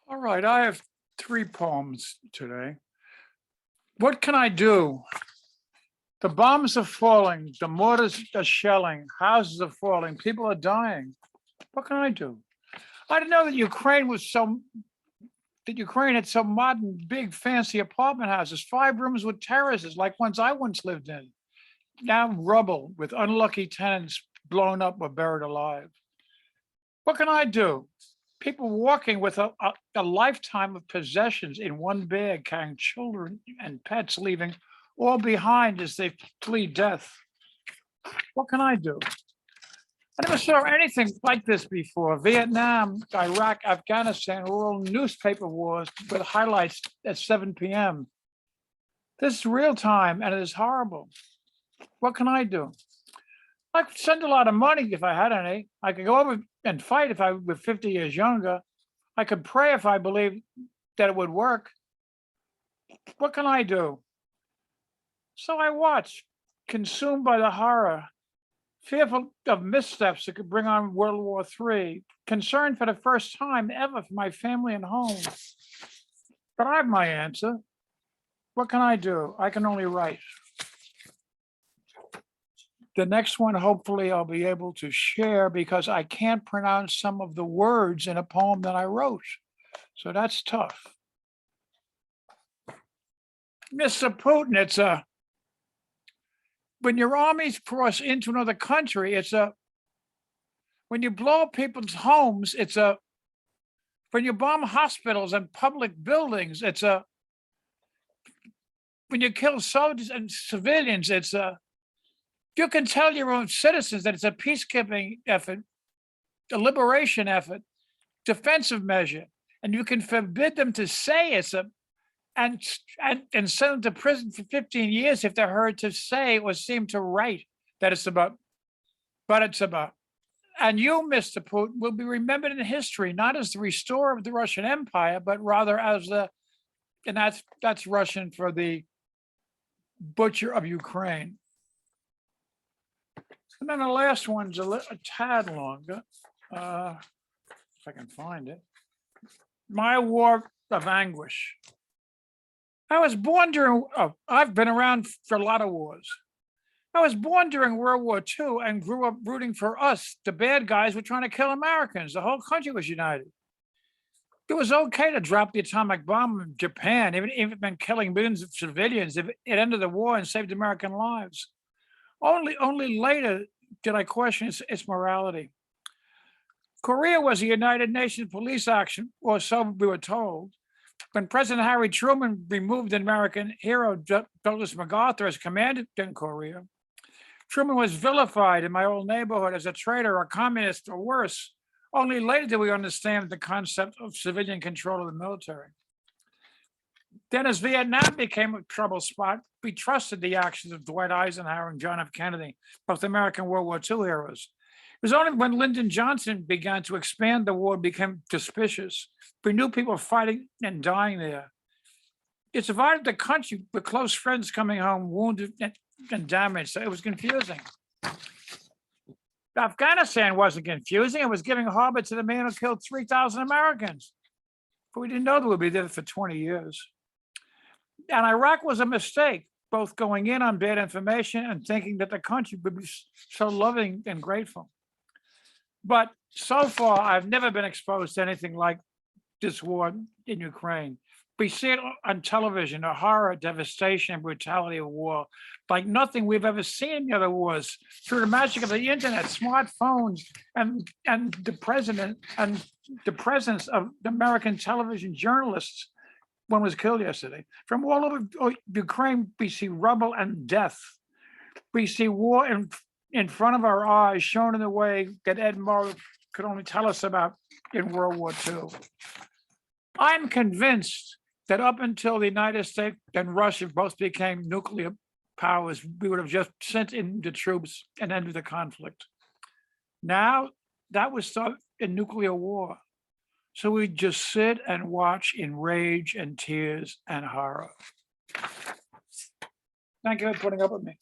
All right, I have three poems today. What can I do? The bombs are falling, the mortars are shelling, houses are falling, people are dying. What can I do? I didn't know that Ukraine had some modern, big, fancy apartment houses, 5 rooms with terraces like ones I once lived in. Now rubble with unlucky tenants blown up or buried alive. What can I do? People walking with a lifetime of possessions in one bag, carrying children and pets, leaving all behind as they flee death. What can I do? I never saw anything like this before. Vietnam, Iraq, Afghanistan were all newspaper wars with highlights at 7 p.m. This is real time and it is horrible. What can I do? I could send a lot of money if I had any. I could go over and fight if I were 50 years younger. I could pray if I believed that it would work. What can I do? So I watch, consumed by the horror, fearful of missteps that could bring on World War III, concerned for the first time ever for my family and home. But I have my answer. What can I do? I can only write. The next one, hopefully, I'll be able to share because I can't pronounce some of the words in a poem that I wrote. So that's tough. Mr. Putin, when your armies cross into another country, when you blow up people's homes, when you bomb hospitals and public buildings, when you kill soldiers and civilians, you can tell your own citizens that it's a peacekeeping effort, a liberation effort, defensive measure, and you can forbid them to say and send them to prison for 15 years if they're heard to say or seem to write that it's about. And you, Mr. Putin, will be remembered in history not as the restorer of the Russian Empire, but rather as and that's Russian for the butcher of Ukraine. And then the last one's a tad longer, if I can find it. My War of Anguish. I was born during, I've been around for a lot of wars. I was born during World War II and grew up rooting for us. The bad guys were trying to kill Americans. The whole country was united. It was okay to drop the atomic bomb in Japan, even if it meant killing millions of civilians, if it ended the war and saved American lives. Only later did I question its morality. Korea was a United Nations police action, or so we were told. When President Harry Truman removed an American hero, Douglas MacArthur, as commander in Korea, Truman was vilified in my old neighborhood as a traitor, a communist, or worse. Only later did we understand the concept of civilian control of the military. Then as Vietnam became a trouble spot, we trusted the actions of Dwight Eisenhower and John F. Kennedy, both American World War II heroes. It was only when Lyndon Johnson began to expand the war became suspicious. We knew people were fighting and dying there. It survived the country with close friends coming home wounded and damaged, so it was confusing. Afghanistan wasn't confusing. It was giving harbor to the man who killed 3,000 Americans. But we didn't know that we'd be there for 20 years. And Iraq was a mistake, both going in on bad information and thinking that the country would be so loving and grateful. But so far, I've never been exposed to anything like this war in Ukraine. We see it on television, the horror, devastation, and brutality of war, like nothing we've ever seen in the other wars, through the magic of the internet, smartphones, and the president and the presence of American television journalists. One was killed yesterday. From all over Ukraine, we see rubble and death. We see war in front of our eyes, shown in the way that Ed Murray could only tell us about in World War II. I'm convinced that up until the United States and Russia both became nuclear powers, we would have just sent in the troops and ended the conflict. Now, that would start a nuclear war. So we just sit and watch in rage and tears and horror. Thank you for putting up with me.